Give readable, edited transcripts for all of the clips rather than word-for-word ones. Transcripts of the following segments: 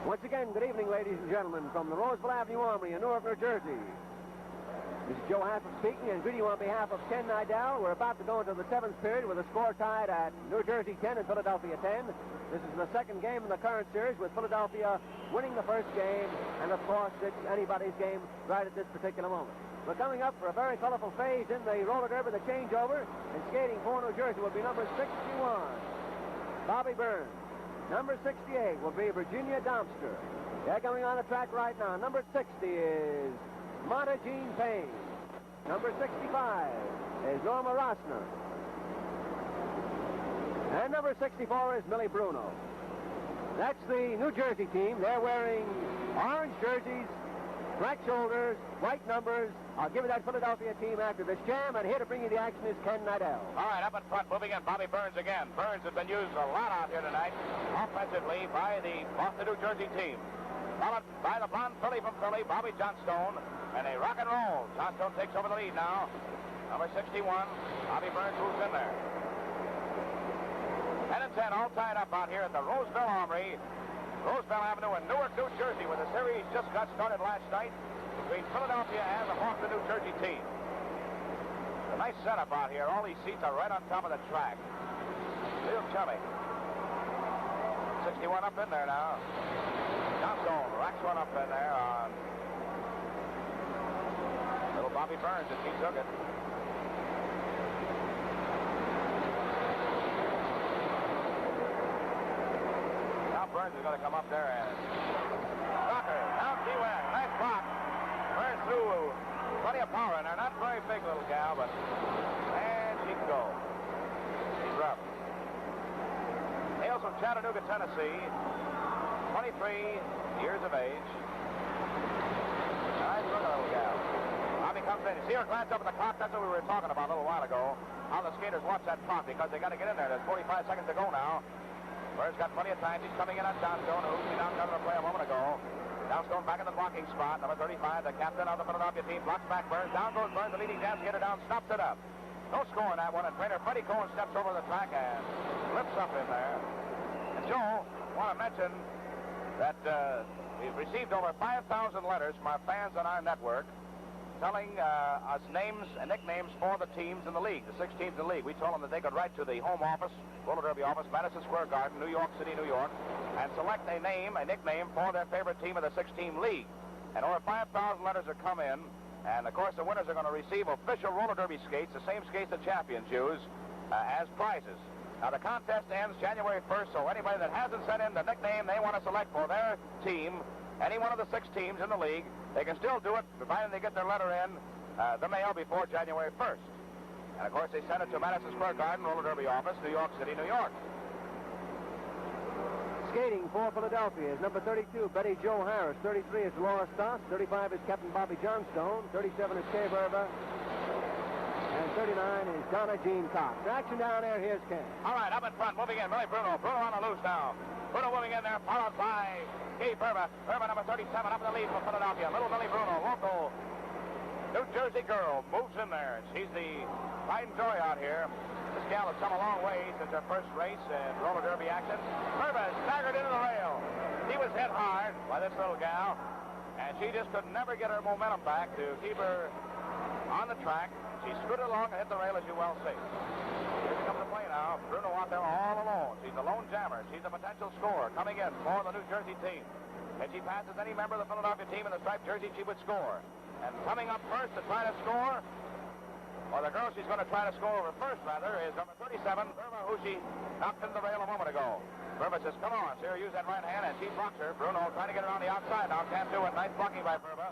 Once again, good evening, ladies and gentlemen, from the Roseville Avenue Armory in Newark, New Jersey. This is Joe Hafford speaking, and greeting you on behalf of Ken Nidell. We're about to go into the 7th period with the score tied at New Jersey 10 and Philadelphia 10. This is the second game in the current series, with Philadelphia winning the first game, and of course, it's anybody's game right at this particular moment. We're coming up for a very colorful phase in the roller derby, the changeover, and skating for New Jersey will be number 61, Bobby Burns. Number 68 will be Virginia Domster. They're coming on the track right now. Number 60 is Monta Jean Payne. Number 65 is Norma Rossner. And number 64 is Millie Bruno. That's the New Jersey team. They're wearing orange jerseys, black shoulders, white numbers. I'll give you that Philadelphia team after this jam, and here to bring you the action is Ken Nidell. All right, up in front, moving in, Bobby Burns again. Burns has been used a lot out here tonight, offensively, by the Boston, New Jersey team. Followed by the blonde filly from Philly, Bobby Johnstone, and they rock and roll. Johnstone takes over the lead now. Number 61, Bobby Burns moves in there. 10 and 10, all tied up out here at the Roseville Armory, Roseville Avenue in Newark, New Jersey, where the series just got started last night between Philadelphia and the Boston, New Jersey team. A nice setup out here. All these seats are right on top of the track. Real chummy. 61 up in there now. Johnstone racks one up in there on little Bobby Burns as he took it. Now Burns is going to come up there and rocker. Down she went. Nice block. Burns through plenty of power in there. Not very big little gal, but man, she can go. She's rough. Hails from Chattanooga, Tennessee. 23 years of age. Nice looking little gal. Bobby comes in. You see her glance up at the clock? That's what we were talking about a little while ago. How the skaters watch that clock because they got to get in there. There's 45 seconds to go now. Burns got plenty of time. She's coming in on Johnstone, who she knocked out of the play a moment ago. Johnstone back in the blocking spot. Number 35, the captain of the Philadelphia team, blocks back Burns. Down goes Burns, the leading dance skater down, stops it up. No score in that one, and trainer Freddie Cohen steps over the track and lifts up in there. And Joe, I want to mention that we've received over 5,000 letters from our fans on our network telling us names and nicknames for the teams in the league, the 6 teams in the league. We told them that they could write to the home office, roller derby office, Madison Square Garden, New York City, New York, and select a name, a nickname for their favorite team of the 6-team league. And over 5,000 letters have come in, and of course the winners are going to receive official roller derby skates, the same skates the champions use, as prizes. Now the contest ends January 1st, so anybody that hasn't sent in the nickname they want to select for their team, any one of the 6 teams in the league, they can still do it, provided they get their letter in the mail before January 1st. And, of course, they send it to Madison Square Garden, Roller Derby Office, New York City, New York. Skating for Philadelphia is number 32, Betty Jo Harris. 33 is Laura Stoss. 35 is Captain Bobby Johnstone. 37 is Kay Verba. And 39 is Donna Jean Cox. Action down there. Here's Ken. All right, up in front, moving in. Millie Bruno. Bruno on the loose now. Bruno moving in there, followed by Kay Verba. Verba, number 37, up in the lead for Philadelphia. Little Millie Bruno, local New Jersey girl, moves in there. She's the pride and joy out here. This gal has come a long way since her first race in roller derby action. Verba staggered into the rail. She was hit hard by this little gal, and she just could never get her momentum back to keep her on the track. She scooted along and hit the rail, as you well see. Here she comes to play now. Bruno out there all alone. She's a lone jammer. She's a potential scorer coming in for the New Jersey team. If she passes any member of the Philadelphia team in the striped jersey, she would score. And coming up first to try to score, or the girl she's going to try to score over first, rather, is number 37, Verba, who she knocked into the rail a moment ago. Verba says, come on, see her use that right hand, and she blocks her. Bruno trying to get her on the outside now. Can't do it. Nice blocking by Verba.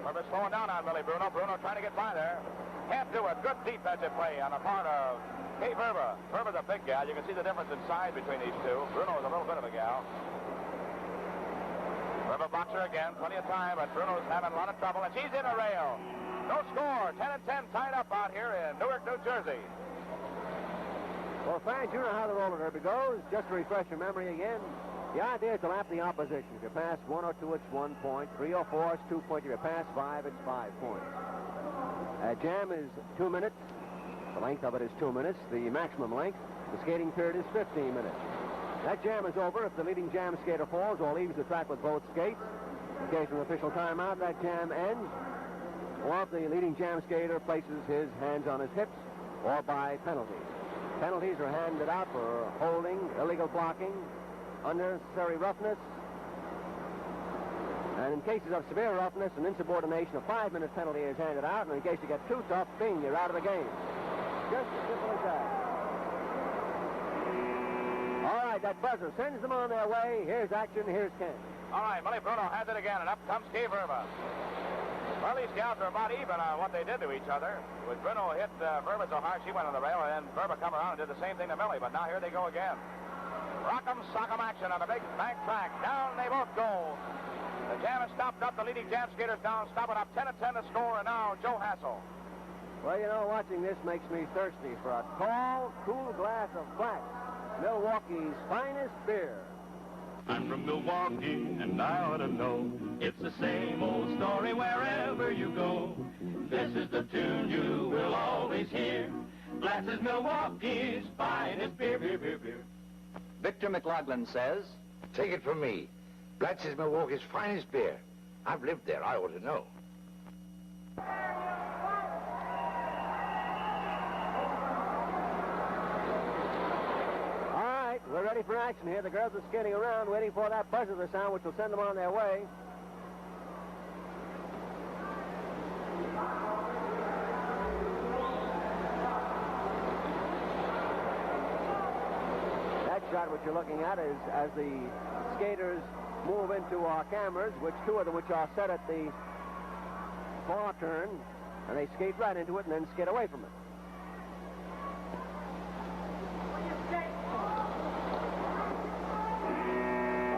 Verba slowing down on Millie Bruno. Bruno trying to get by there. Can't do it. Good defensive play on the part of Kay Verba. Verba's a big gal. You can see the difference in size between these two. Bruno is a little bit of a gal. Verba blocks her again. Plenty of time, but Bruno's having a lot of trouble, and she's in a rail. No score. 10 and 10 tied up out here in Newark, New Jersey. Well, fans, you know how the roller derby goes. Just to refresh your memory again, the idea is to lap the opposition. If you pass 1 or 2, it's 1 point. 3 or 4, it's 2 points. If you pass 5, it's 5 points. Jam is 2 minutes. The length of it is 2 minutes. The maximum length, the skating period is 15 minutes. That jam is over if the leading jam skater falls or leaves the track with both skates. In case of an official timeout, that jam ends. Or if the leading jam skater places his hands on his hips, or by penalties. Penalties are handed out for holding, illegal blocking, unnecessary roughness, and in cases of severe roughness and insubordination, a 5-minute penalty is handed out, and in case you get too tough, bing, you're out of the game. Just as simple as that. All right, that buzzer sends them on their way. Here's action, here's Ken. All right, Millie Bruno has it again, and up comes Steve Verba. Well, these gals are about even on what they did to each other. With Bruno hit Verba so hard, she went on the rail, and then Verba come around and did the same thing to Millie, but now here they go again. Rock'em sock'em action on the big bank track. Down they both go. The jam has stopped up. The leading jam skaters down, stopping up 10-10 to score, and now Joe Hassel. Well, you know, watching this makes me thirsty for a tall, cool glass of black, Milwaukee's finest beer. I'm from Milwaukee, and I ought to know. It's the same old story wherever you go. This is the tune you will always hear. Glasses Milwaukee's finest beer, beer, beer, beer. Victor McLaughlin says, take it from me. Blatz is Milwaukee's finest beer. I've lived there. I ought to know. All right, we're ready for action here. The girls are skating around, waiting for that buzzer to sound, which will send them on their way. That shot, which you're looking at, is as the skaters move into our cameras, which two of them which are set at the far turn, and they skate right into it and then skate away from it.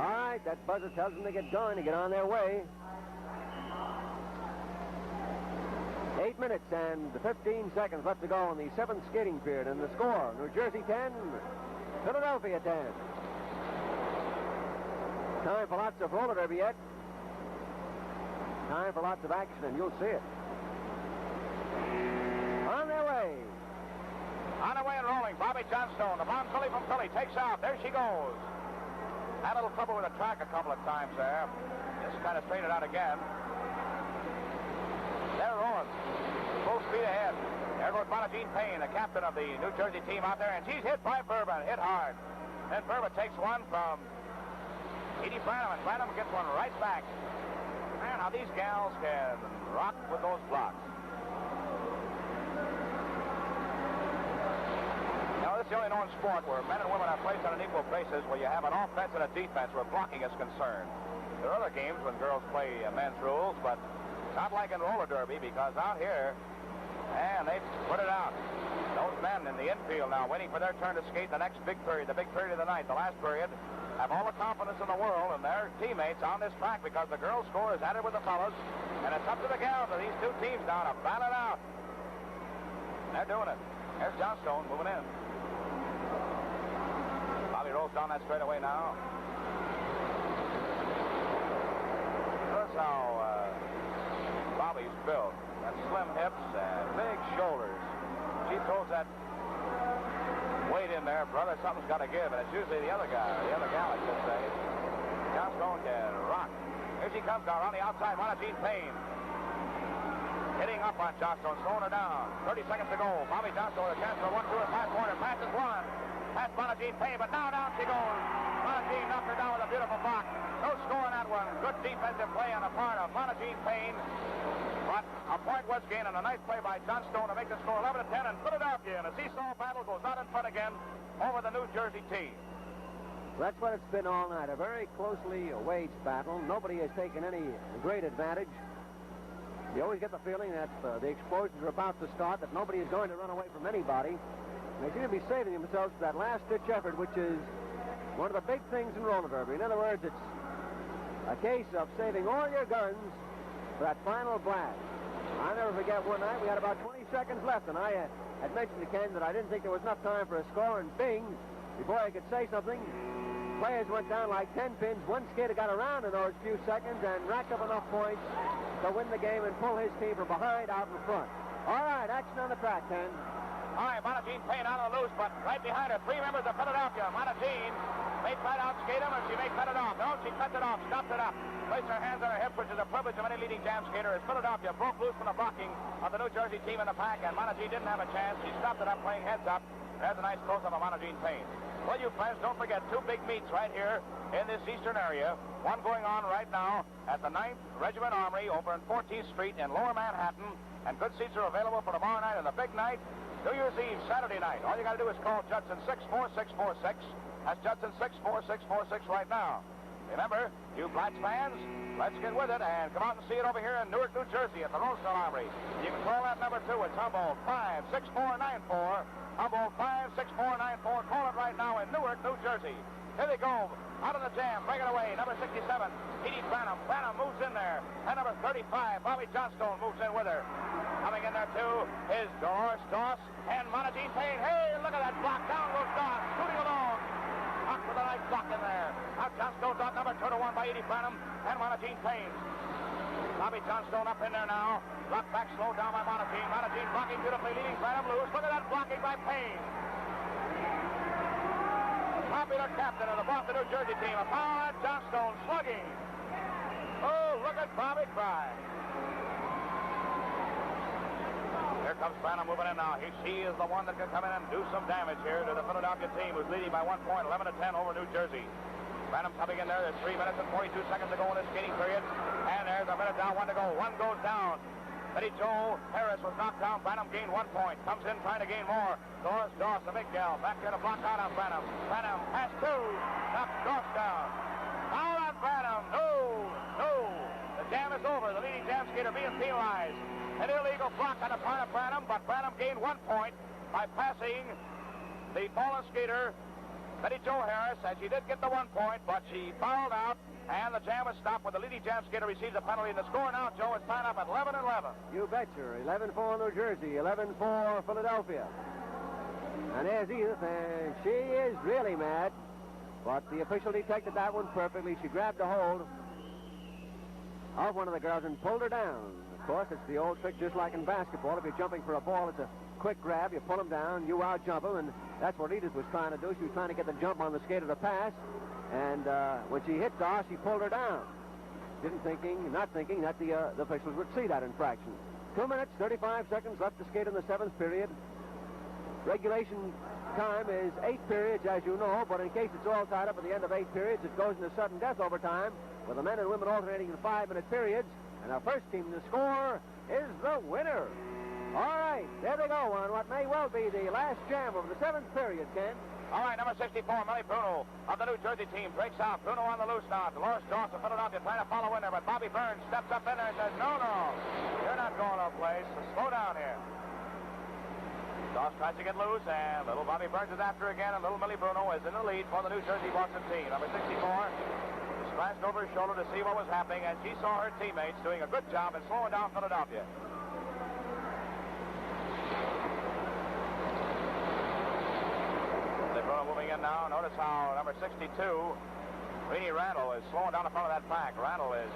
All right, that buzzer tells them to get going, to get on their way. 8 minutes and 15 seconds left to go in the 7th skating period, and the score, New Jersey 10, Philadelphia 10. Time for lots of roller derby yet. Time for lots of action, and you'll see it. On their way. On the way and rolling, Bobby Johnstone, the blonde filly from Philly, takes out. There she goes. Had a little trouble with the track a couple of times there. Just kind of straightened out again. They're rolling. Full speed ahead. There goes Bonagine Payne, the captain of the New Jersey team out there, and she's hit by Verba, hit hard. Then Verba takes one from Edie Branham, and Branham gets one right back. Man, how these gals can rock with those blocks. You know, this is the only known sport where men and women are placed on an equal basis, where you have an offense and a defense where blocking is concerned. There are other games when girls play men's rules, but not like in roller derby, because out here, man, they put it out. Those men in the infield now waiting for their turn to skate the next big period, the big period of the night, the last period, have all the confidence in the world in their teammates on this track, because the girls' score is added with the fellas, and it's up to the gals of these two teams now to battle it out. They're doing it. There's Johnstone moving in. Bobby rolls down that straightaway now. Notice how Bobby's built. Got slim hips and big shoulders. She throws that weight in there, brother. Something's got to give, and it's usually the other guy, or the other gal, I should say. Johnstone can rock. Here she comes now around the outside. Bonagine Payne hitting up on Johnstone, slowing her down. 30 seconds to go. Bobby Johnstone with a chance for 1-2 and pass corner. Passes one. Past Bonagine Payne, but now down she goes. Bonagine knocked her down with a beautiful block. No score on that one. Good defensive play on the part of Bonagine Payne. But a point was gained, and a nice play by Johnstone to make the score 11-10, and Philadelphia in a seesaw battle goes out in front again over the New Jersey team. That's what it's been all night, a very closely waged battle. Nobody has taken any great advantage. You always get the feeling that the explosions are about to start, that nobody is going to run away from anybody. They seem to be saving themselves for that last-ditch effort, which is one of the big things in roller derby. In other words, it's a case of saving all your guns for that final blast. I'll never forget one night we had about 20 seconds left, and I had mentioned to Ken that I didn't think there was enough time for a score, and bing, before I could say something, players went down like 10 pins. One skater got around in those few seconds and racked up enough points to win the game and pull his team from behind out in front. All right, action on the track, Ken. All right, Monagine Payne on the loose, but right behind her, 3 members of Philadelphia. Monagine may try to outskate him, or she may cut it off. No, she cuts it off, stops it up. Placed her hands on her hips, which is a privilege of any leading jam skater, as Philadelphia broke loose from the blocking of the New Jersey team in the pack, and Monagine didn't have a chance. She stopped it up, playing heads up. There's a nice close-up of Monagine Payne. Well, you friends, don't forget 2 big meets right here in this eastern area. One going on right now at the 9th Regiment Armory over in 14th Street in Lower Manhattan, and good seats are available for tomorrow night and the big night, New Year's Eve, Saturday night. All you got to do is call Judson 64646. That's Judson 64646 right now. Remember, you Blacks fans, let's get with it and come out and see it over here in Newark, New Jersey at the Rosedale Armory. You can call that number, too. It's Humboldt 56494. Humboldt 56494. Call it right now in Newark, New Jersey. Here they go. Out of the jam. Bring it away. Number 67, Edie Branham. Branham moves in there. And number 35, Bobby Johnstone, moves in with her. Coming in there, too, is Doris Doss and Monagine Payne. Hey, look at that block. Down goes Doss. Shooting along. Up with a nice block in there. Now Johnstone's out. Number 2 to 1 by Edie Branham and Monagine Payne. Bobby Johnstone up in there now. Blocked back, slowed down by Monagine. Monagine blocking beautifully, leading Branham loose. Look at that blocking by Payne. Popular captain of the Boston, New Jersey team. Upon Johnstone slugging. Oh, look at Bobby cry. Here comes Branham moving in now. She is the one that can come in and do some damage here to the Philadelphia team, who's leading by 1 point, 11-10 over New Jersey. Branham coming in there. There's 3 minutes and 42 seconds to go in this skating period. And there's a minute down, 1 to go. 1 goes down. Betty Jo Harris was knocked down. Branham gained 1 point. Comes in trying to gain more. Doris Doss, the big gal, back there to block out on Branham. Branham has 2. Knocks Doss down. Foul on Branham. No. The jam is over. The leading jam skater being penalized. An illegal block on the part of Branham, but Branham gained 1 point by passing the fallen skater, Betty Jo Harris, and she did get the 1 point, but she fouled out, and the jam is stopped when the leading jam skater receives a penalty. And the score now, Joe, is tied up at 11-11. You betcha. 11-4 New Jersey, 11-4 Philadelphia. And there's Edith, and she is really mad, but the official detected that one perfectly. She grabbed a hold of one of the girls and pulled her down. Of course, it's the old trick, just like in basketball. If you're jumping for a ball, it's a quick grab. You pull them down, you out-jump them, and that's what Edith was trying to do. She was trying to get the jump on the skater to pass, and when she hit Doss, she pulled her down. Not thinking that the officials would see that infraction. 2 minutes, 35 seconds left to skate in the 7th period. Regulation time is 8 periods, as you know, but in case it's all tied up at the end of 8 periods, it goes into sudden death overtime, with the men and women alternating in 5-minute periods. And our first team to score is the winner. All right, there they go on what may well be the last jam of the 7th period, Ken. All right, number 64, Millie Bruno of the New Jersey team breaks out. Bruno on the loose now. Dolores Doss of Philadelphia trying to follow in there, but Bobby Burns steps up in there and says, no, you're not going no place. So slow down here. Doss tries to get loose, and little Bobby Burns is after again, and little Millie Bruno is in the lead for the New Jersey Boston team. Number 64 glanced over his shoulder to see what was happening, and she saw her teammates doing a good job in slowing down Philadelphia. Bruno moving in now. Notice how number 62, Renee Randall, is slowing down the front of that pack. Randall is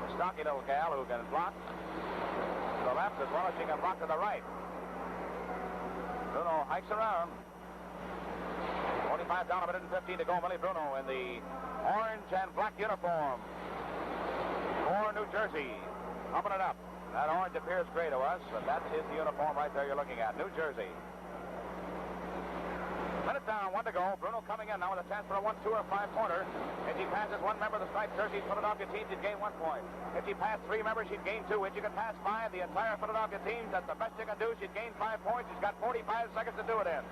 a stocky little gal who can block to the left as well as she can block to the right. Bruno hikes around. 25 down, a minute and 15 to go. Millie Bruno in the orange and black uniform for New Jersey. Pumping it up. That orange appears gray to us, but that is the uniform right there you're looking at. New Jersey. Minute down, 1 to go. Bruno coming in now with a chance for a 1, 2, or 5-pointer. If she passes 1 member of the striped jersey Philadelphia team, she'd gain 1 point. If she passed 3 members, she'd gain 2. If you can pass 5, the entire Philadelphia team, that's the best you can do. She'd gain 5 points. She's got 45 seconds to do it in.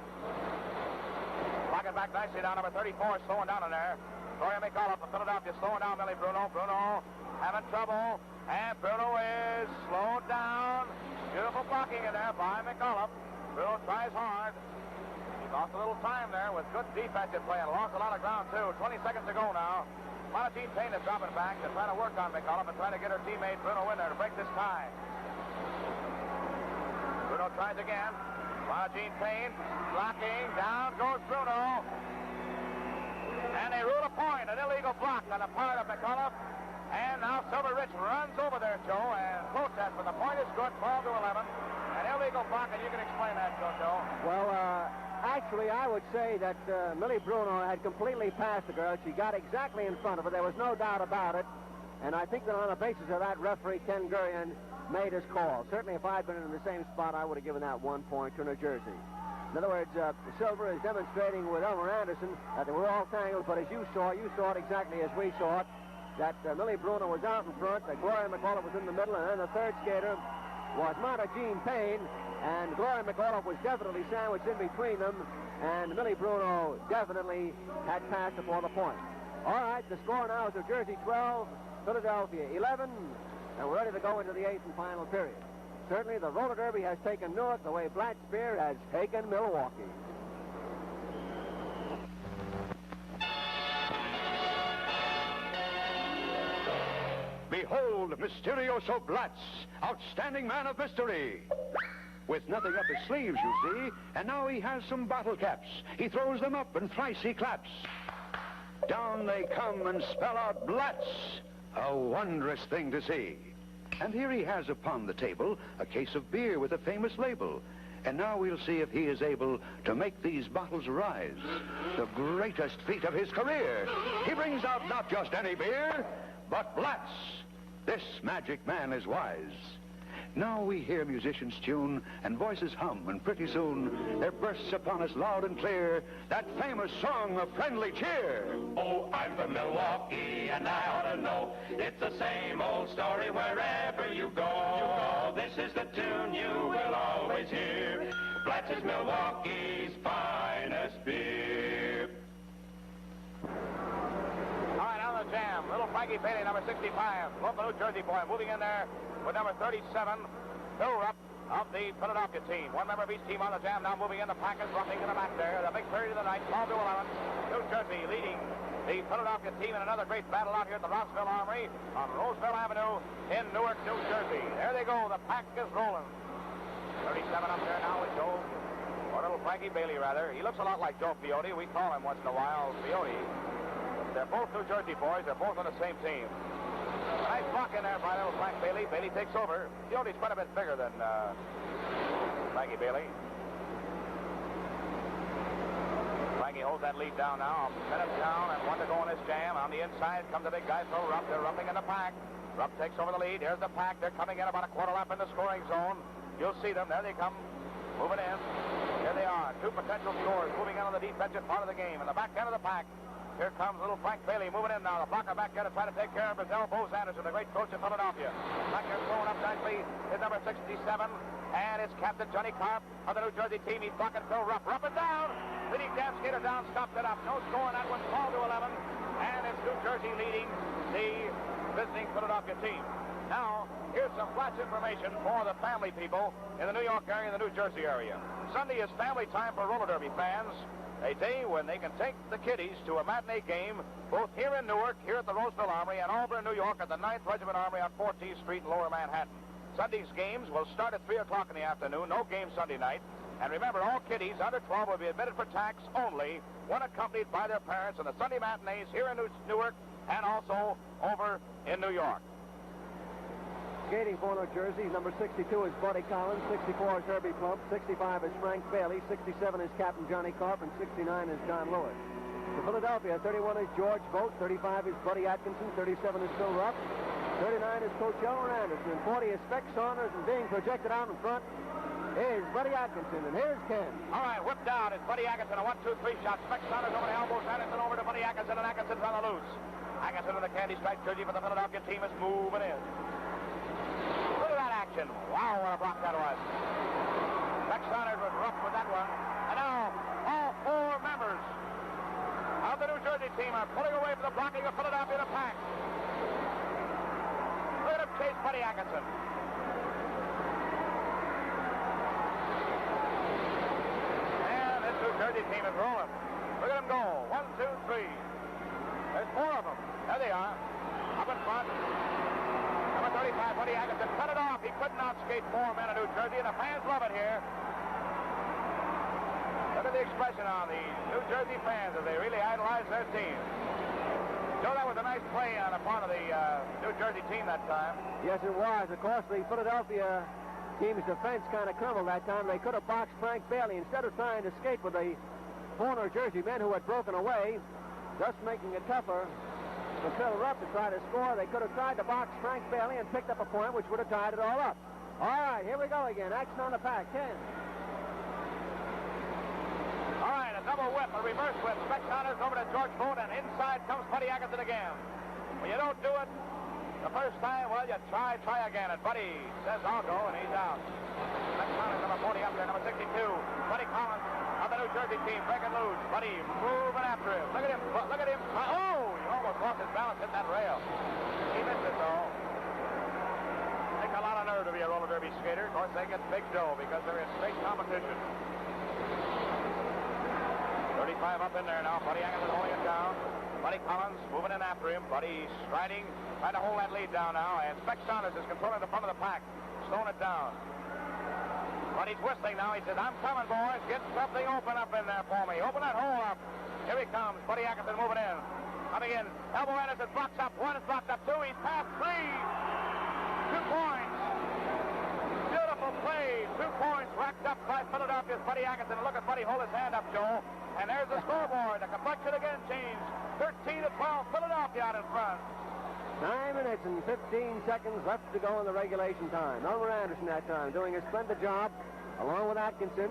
Locking back nicely down. Number 34 slowing down in there. Gloria McAuliffe of Philadelphia slowing down Millie Bruno. Bruno having trouble. And Bruno is slowed down. Beautiful blocking in there by McAuliffe. Bruno tries hard. Lost a little time there with good defensive play and lost a lot of ground, too. 20 seconds to go now. Monagine Payne is dropping back to try to work on McAuliffe and try to get her teammate Bruno in there to break this tie. Bruno tries again. Monagine Payne blocking. Down goes Bruno. And they rule a point, an illegal block on the part of McAuliffe. And now Silver Rich runs over there, Joe, and protests, but the point is good, 12 to 11. An illegal block, and you can explain that, Joe. I would say that Millie Bruno had completely passed the girl. She got exactly in front of her. There was no doubt about it. And I think that on the basis of that, referee Ken Gurian made his call. Certainly, if I'd been in the same spot, I would have given that 1 point to New Jersey. In other words, Silver is demonstrating with Elmer Anderson that they were all tangled, but as you saw it exactly as we saw it, that Millie Bruno was out in front, that Gloria McAuliffe was in the middle, and then the third skater was Marta Jean Payne, and Gloria McAuliffe was definitely sandwiched in between them, and Millie Bruno definitely had passed before the point. All right, the score now is New Jersey 12, Philadelphia 11, and we're ready to go into the 8th and final period. Certainly, the roller derby has taken Newark the way Black Spear has taken Milwaukee. Behold, Mysterioso Blatz, outstanding man of mystery. With nothing up his sleeves, you see, and now he has some bottle caps. He throws them up and thrice he claps. Down they come and spell out Blatz, a wondrous thing to see. And here he has upon the table a case of beer with a famous label. And now we'll see if he is able to make these bottles rise. The greatest feat of his career. He brings out not just any beer, but Blatz. This magic man is wise. Now we hear musicians tune and voices hum, and pretty soon there bursts upon us loud and clear that famous song of friendly cheer. Oh, I'm from Milwaukee, and I ought to know. It's the same old story wherever you go. This is the tune you will always hear. Blatz is Milwaukee's finest beer. All right, on the jam, little Frankie Bailey, number 65, local New Jersey boy, moving in there with number 37, Bill Rupp of the Philadelphia team. One member of each team on the jam, now moving in. The Packers roughing to the back there. The big period of the night, 12 to 11. New Jersey leading the Philadelphia team in another great battle out here at the Rossville Armory on Roseville Avenue in Newark, New Jersey. There they go. The pack is rolling. 37 up there now with Joe, or little Frankie Bailey, rather. He looks a lot like Joe Fiote. We call him once in a while Fiote. They're both New Jersey boys. They're both on the same team. Nice block in there by little Frank Bailey. Bailey takes over. Fiote's quite a bit bigger than Frankie Bailey. Frankie holds that lead down now. Minutes down and one to go in this jam. On the inside comes the big guy, so Rupp. They're roughing in the pack. Rupp takes over the lead. Here's the pack. They're coming in about a quarter lap in the scoring zone. You'll see them. There they come. Moving in. Here they are. Two potential scores moving in on the defensive part of the game. In the back end of the pack, here comes little Frank Bailey moving in now. The blocker back there to try to take care of his elbows. Anderson, the great coach of Philadelphia. Back here throwing up nicely is number 67. And it's Captain Johnny Carp of the New Jersey team. He's blocking Phil Rupp. Rupp it down. Leading damn skater down, stopped it up. No score on that one. 12 to 11. And it's New Jersey leading the visiting Philadelphia team. Now, here's some flash information for the family people in the New York area and the New Jersey area. Sunday is family time for roller derby fans. A day when they can take the kiddies to a matinee game, both here in Newark, here at the Roseville Armory, and Auburn, New York, at the 9th Regiment Armory on 14th Street in Lower Manhattan. Sunday's games will start at 3 o'clock in the afternoon. No game Sunday night. And remember, all kiddies under 12 will be admitted for tax only when accompanied by their parents in the Sunday matinees here in Newark and also over in New York. Skating for New Jersey, number 62 is Buddy Collins, 64 is Herbie Plump, 65 is Frank Bailey, 67 is Captain Johnny Carp, and 69 is John Lewis. For Philadelphia, 31 is George Vogt, 35 is Buddy Atkinson, 37 is Phil Rupp, 39 is Coach Elmer Anderson, and 40 is Speck Saunders, and being projected out in front is Buddy Atkinson, and here's Ken. All right, whipped down is Buddy Atkinson, a 1-2-3 shot. Speck Saunders over the elbows, Anderson over to Buddy Atkinson, and Atkinson's on the loose. Atkinson in the candy stripe jersey for the Philadelphia team is moving in. Look at that action. Wow, what a block that was. Speck Saunders was rough with that one. And now, all four members of the New Jersey team are pulling away from the blocking of Philadelphia to pack. Look at him chase Buddy Atkinson. And this New Jersey team is rolling. Look at them go. 1, 2, 3. There's four of them. There they are. Up in front. Number 35, Buddy Atkinson, cut it off. He couldn't outskate four men of New Jersey, and the fans love it here. Look at the expression on the New Jersey fans as they really idolize their team. Joe, that was a nice play on the part of the New Jersey team that time. Yes, it was. Of course, the Philadelphia team's defense kind of crumbled that time. They could have boxed Frank Bailey. Instead of trying to skate with the 4 New Jersey men who had broken away, thus making it tougher for Phil Rupp to try to score. They could have tried to box Frank Bailey and picked up a point, which would have tied it all up. All right, here we go again. Action on the pack. 10. All right, a double whip, a reverse whip. Speck Saunders over to George Vogt, and inside comes Buddy Atkinson again. When you don't do it the first time, well, you try again. And Buddy says, I'll go, and he's out. Speck Saunders, number 40 up there, number 62. Buddy Collins of the New Jersey team, breaking loose. Buddy moving after him. Look at him. Look at him. Oh, he almost lost his balance, hit that rail. He missed it, though. Takes a lot of nerve to be a roller derby skater. Of course, they get big dough because they're in straight competition. 35 up in there now. Buddy Atkinson holding it down. Buddy Collins moving in after him. Buddy striding, trying to hold that lead down now. And Speck Saunders is controlling the front of the pack, slowing it down. Buddy's whistling now. He says, I'm coming, boys. Get something open up in there for me. Open that hole up. Here he comes. Buddy Atkinson moving in. Coming in. Elbow Anderson blocks up. 1 is blocked up. 2. He's past 3. 2 points. Beautiful play. 2 points racked up by Philadelphia's Buddy Atkinson. Look at Buddy hold his hand up, Joe. And there's the scoreboard. The complexion again changed. 13-12. Philadelphia out in front. 9 minutes and 15 seconds left to go in the regulation time. Elmer Anderson that time doing a splendid job along with Atkinson.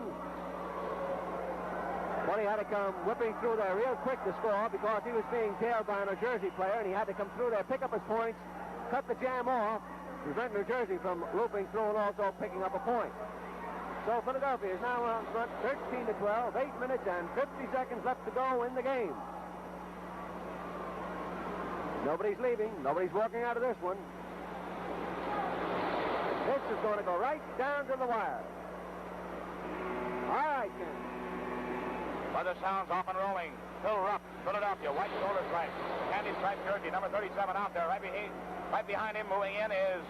Buddy had to come whipping through there real quick to score because he was being tailed by a New Jersey player, and he had to come through there, pick up his points, cut the jam off, prevent New Jersey from looping through and also picking up a point. So Philadelphia is now out in front 13-12, 8 minutes and 50 seconds left to go in the game. Nobody's leaving. Nobody's walking out of this one. This is going to go right down to the wire. All right, then. Weather sounds off and rolling. Phil Rupp, Philadelphia, white shoulder stripe. Candy stripe jersey, number 37 out there. Right behind him, moving in, is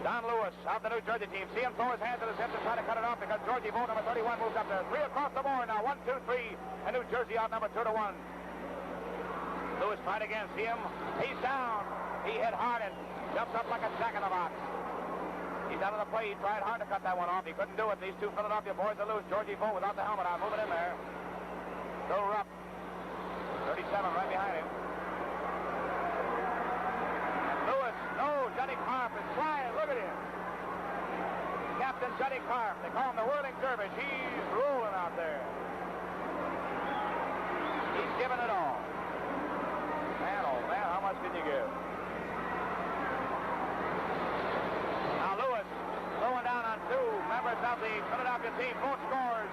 Don Lewis of the New Jersey team. See him throw his hands at his hips and try to cut it off because Georgie Vogt, number 31, moves up there. 3 across the board now. 1, 2, 3. And New Jersey out number 2-1. Lewis tried again. See him? He's down. He hit hard and jumps up like a jack in the box. He's out of the play. He tried hard to cut that one off. He couldn't do it. These 2 Philadelphia boys are loose. Georgie Vogt without the helmet on, moving in there. Phil Rupp, 37 right behind him. And Lewis, no, Johnny Carp is flying. Look at him. Captain Johnny Carp. They call him the whirling dervish. He's rolling out there. He's giving it all. Man, oh man, how much can you give? Now Lewis throwing down on 2 members of the Philadelphia team. Both scores,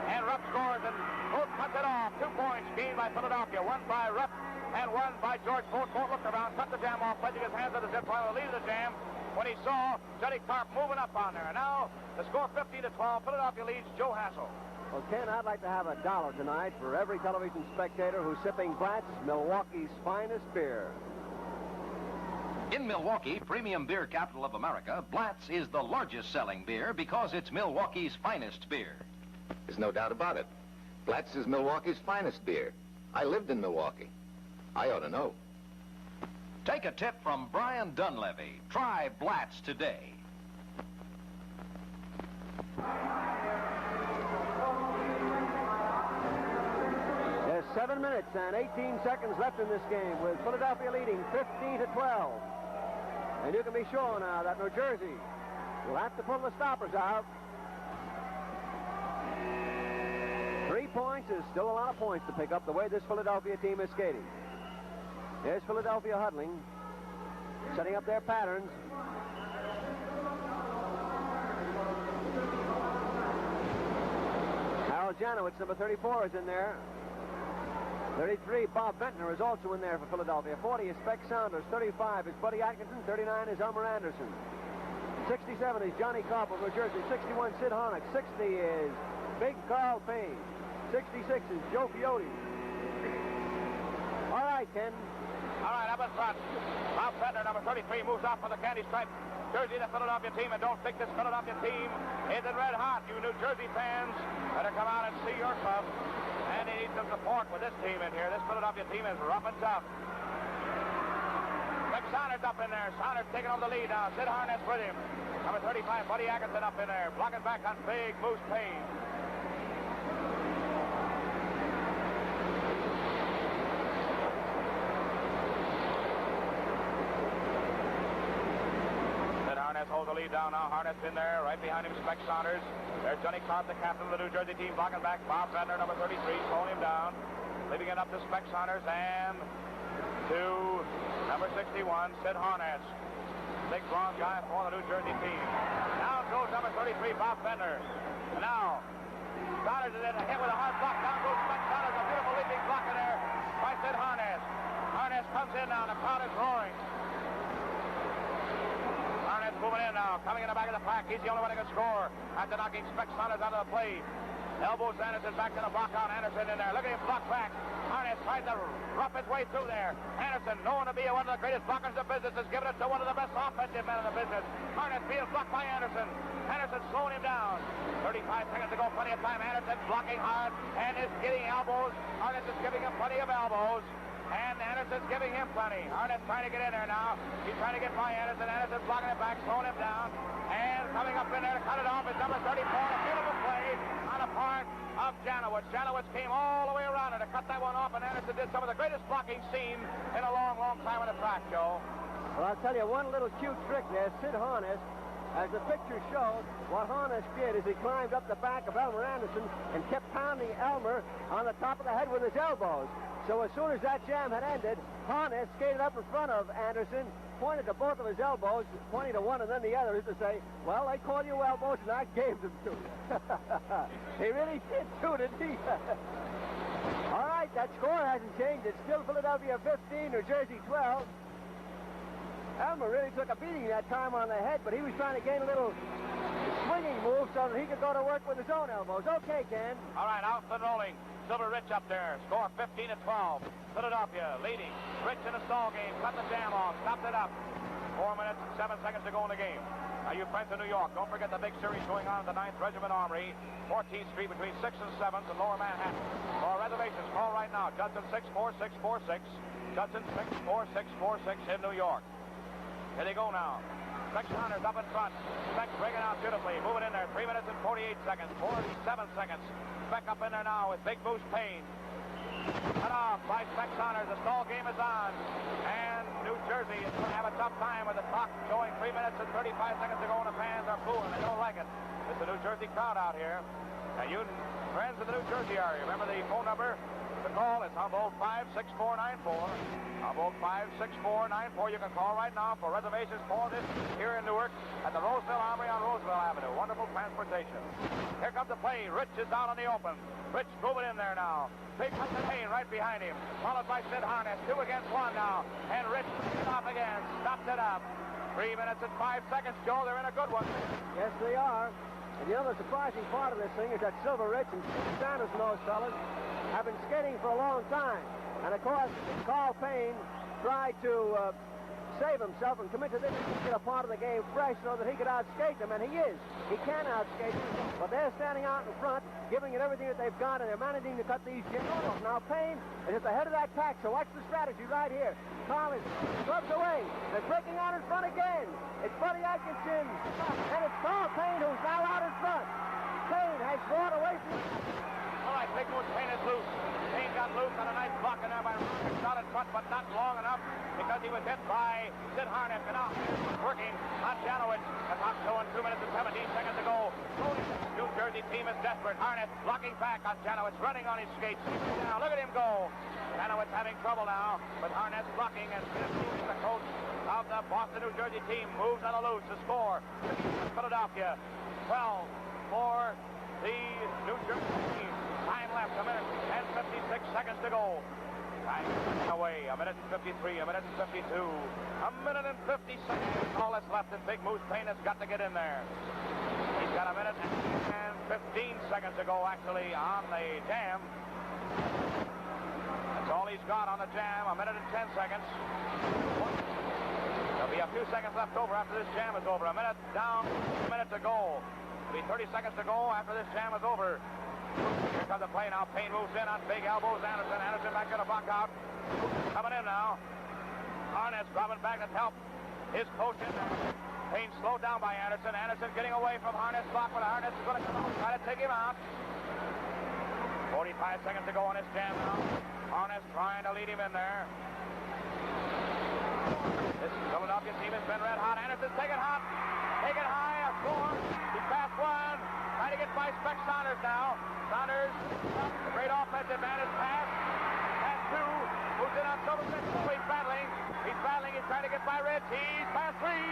and Rupp scores, and Vogt cuts it off. 2 points gained by Philadelphia. 1 by Rupp and 1 by George Vogt. Vogt looked around, cut the jam off, pledging his hands at the zip while the lead of the jam when he saw Johnny Carp moving up on there. And now the score 15-12. Philadelphia leads Joe Hassel. Well, Ken, I'd like to have $1 tonight for every television spectator who's sipping Blatz, Milwaukee's finest beer. In Milwaukee, premium beer capital of America, Blatz is the largest selling beer because it's Milwaukee's finest beer. There's no doubt about it. Blatz is Milwaukee's finest beer. I lived in Milwaukee. I ought to know. Take a tip from Brian Dunleavy. Try Blatz today. There's 7 minutes and 18 seconds left in this game with Philadelphia leading 15-12. And you can be sure now that New Jersey will have to pull the stoppers out. 3 points is still a lot of points to pick up the way this Philadelphia team is skating. Here's Philadelphia huddling, setting up their patterns. Harold Janowitz, number 34, is in there. 33, Bob Ventnor is also in there for Philadelphia. 40 is Speck Saunders. 35 is Buddy Atkinson. 39 is Elmer Anderson. 67 is Johnny Carp of New Jersey. 61, Sid Harnick. 60 is Big Carl Payne. 66 is Joe Fiore. All right, Ken. All right, up in front. Bob Ventnor, number 33, moves off for the candy stripe jersey, the Philadelphia team. And don't think this Philadelphia team isn't red hot. You New Jersey fans better come out and see your club. And he needs some support with this team in here. This Philadelphia team is rough and tough. Speck Saunders up in there. Saunders taking over the lead now. Sid Harness with him. Number 35, Buddy Atkinson up in there. Blocking back on Big Moose Payne. the lead down now. Harness in there. Right behind him, Speck Saunders. There's Johnny Clark, the captain of the New Jersey team, blocking back. Bob Bender, number 33, slowing him down. Leaving it up to Speck Saunders and to number 61, Sid Harness. Big, long guy for the New Jersey team. Down goes number 33, Bob Bender. And now, Saunders is in a hit with a hard block. Down goes Speck Saunders. A beautiful leaping block in there by Sid Harness. Harness comes in now. The crowd is roaring. Harness moving in now. Coming in the back of the pack. He's the only one who can score after knocking Speck Saunders out of the play. Elbows Anderson back to the block out. Anderson in there. Look at him block back. Harness tries to rough his way through there. Anderson, known to be one of the greatest blockers in the business, has given it to one of the best offensive men in the business. Harness being blocked by Anderson. Anderson slowing him down. 35 seconds to go. Plenty of time. Anderson blocking hard and is getting elbows. Harness is giving him plenty of elbows. And Anderson's giving him plenty. Harness trying to get in there now. He's trying to get by Anderson. Anderson's blocking it back, slowing him down. And coming up in there to cut it off is number 34. A beautiful play on the part of Janowitz. Janowitz came all the way around to cut that one off, and Anderson did some of the greatest blocking seen in a long, long time on the track, Joe. Well, I'll tell you one little cute trick there. Sid Harness, as the picture shows, what Harness did is he climbed up the back of Elmer Anderson and kept pounding Elmer on the top of the head with his elbows. So as soon as that jam had ended, Harness skated up in front of Anderson, pointed to both of his elbows, pointing to one and then the other, as to say, well, they called you elbows and I gave them to you. He really did too, didn't he? All right, that score hasn't changed. It's still Philadelphia 15, New Jersey 12. Elmer really took a beating that time on the head, but he was trying to gain a little swinging move so that he could go to work with his own elbows. Okay, Ken. All right, out and rolling. Silver Rich up there. Score 15-12. Philadelphia leading. Rich in a stall game. Cut the jam off. Stopped it up. 4 minutes and 7 seconds to go in the game. Now, you friends in New York, don't forget the big series going on at the 9th Regiment Armory, 14th Street between 6th and 7th in Lower Manhattan. For reservations, call right now. Judson 64646. Judson 64646 in New York. Here they go now. Speck Saunders up in front. Speck bringing out beautifully. Moving in there. 3 minutes and 48 seconds. 47 seconds. Speck up in there now with Big Moose Payne. Cut off by Speck Saunders. The stall game is on. And New Jersey is going to have a tough time with the clock showing 3 minutes and 35 seconds to go, and the fans are booing. They don't like it. It's the New Jersey crowd out here. And you friends of the New Jersey area, remember the phone number? The call is Humboldt 56494. Humboldt 56494. You can call right now for reservations for this here in Newark at the Roseville Armory on Roosevelt Avenue. Wonderful transportation. Here comes the play. Rich is down on the open. Rich moving in there now. Big Hudson Payne right behind him. Followed by Sid Harness. 2 against 1 now. And Rich is off again. Stops it up. 3 minutes and 5 seconds, Joe. They're in a good one. Yes, they are. And you know, the surprising part of this thing is that Silver Rich and Sanders and those fellas have been skating for a long time. And, of course, Carl Payne tried to save himself and commit to this particular part of the game fresh so that he could outskate them, and he is. He can outskate them, but they're standing out in front, giving it everything that they've got, and they're managing to cut these jams off. Now, Payne is at the head of that pack, so watch the strategy right here. Carl is clubs away. They're breaking out in front again. It's Buddy Atkinson, and it's Carl Payne who's now out in front. Payne has brought away from... All right, Big Moose Payne is loose. Payne got loose on a nice block in there by Roberts. Not in front, but not long enough because he was hit by Sid Harness. And now working on Janowitz. The clock showing 2 minutes and 17 seconds to go. New Jersey team is desperate. Harness blocking back on Janowitz, running on his skates. Now look at him go. Janowitz having trouble now, but Harness blocking, and the coach of the Boston, New Jersey team moves on the loose to score. Philadelphia 12 for the New Jersey team. Time left, 1 minute and 56 seconds to go. Time away, 1 minute and 53, 1 minute and 52, 1 minute and 50 seconds. All that's left, and Big Moose Payne has got to get in there. He's got 1 minute and 15 seconds to go, actually, on the jam. That's all he's got on the jam, 1 minute and 10 seconds. There'll be a few seconds left over after this jam is over. 1 minute down, 1 minute to go. There'll be 30 seconds to go after this jam is over. Here comes the play now. Payne moves in on big elbows. Anderson back to the block out. Coming in now. Harness grabbing back to help his coach in there. Payne slowed down by Anderson. Anderson getting away from Harness block, but Harness is going to come out and try to take him out. 45 seconds to go on this jam now. Harness trying to lead him in there. This Philadelphia team has been red hot. Anderson's taken hot. Taken high, a score. He passed one. Trying to get by Spec Saunders now. Saunders, a great offensive advantage pass. Pass two. Moves in on Silverfish. He's battling. He's battling. He's trying to get by Rich. He's past three.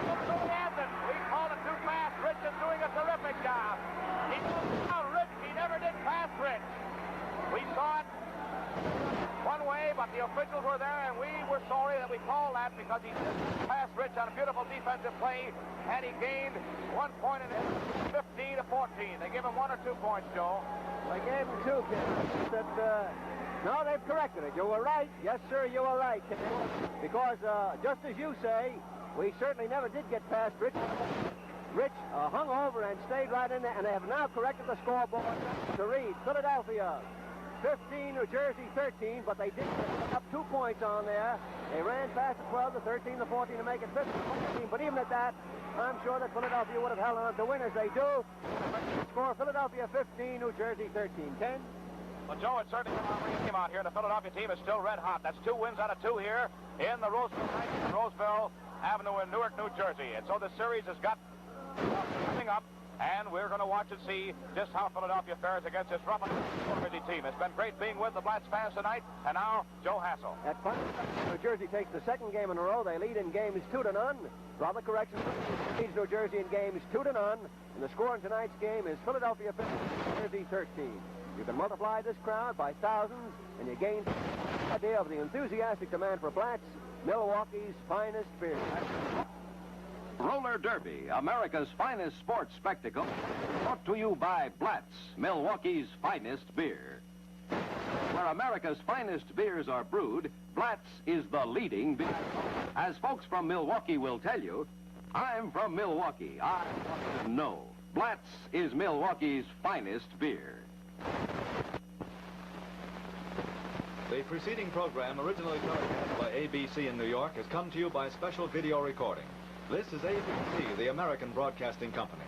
Looks over the Anson. We called it too fast. Rich is doing a terrific job. He moves out Rich. He never did pass Rich. We saw it one way, but the officials were there, and we were sorry that we called that because he passed Rich on a beautiful defensive play, and he gained 1 point in it, 15 to 14. They give him 1 or 2 points, Joe. They gave him 2, Ken. No, they've corrected it. You were right. Yes, sir, you were right, Ken. Because just as you say, we certainly never did get past Rich. Rich hung over and stayed right in there, and they have now corrected the scoreboard to read Philadelphia 15, New Jersey 13, but they did pick up 2 points on there. They ran past the 12 to 13 to 14 to make it 15 to 14, but even at that, I'm sure that Philadelphia would have held on to win as they do. Score Philadelphia 15, New Jersey 13. Ken? Well, Joe, it's certainly a team out here. The Philadelphia team is still red hot. That's 2 wins out of 2 here in the Roseville Avenue in Newark, New Jersey. And so the series has got coming up, and we're going to watch and see just how Philadelphia fares against this rough New Jersey team. It's been great being with the Blats fans tonight, and now Joe Hassel. At fun, New Jersey takes the 2nd game in a row. They lead in games 2-0. Rather correction leads New Jersey in games 2-0, and the score in tonight's game is Philadelphia 15, New Jersey 13. You can multiply this crowd by thousands, and you gain an idea of the enthusiastic demand for Blats, Milwaukee's finest beer. Roller Derby, America's finest sports spectacle, brought to you by Blats, Milwaukee's finest beer. Where America's finest beers are brewed, Blats is the leading beer. As folks from Milwaukee will tell you, I'm from Milwaukee. I want to know. Blats is Milwaukee's finest beer. The preceding program, originally broadcast by ABC in New York, has come to you by special video recording. This is ABC, the American Broadcasting Company.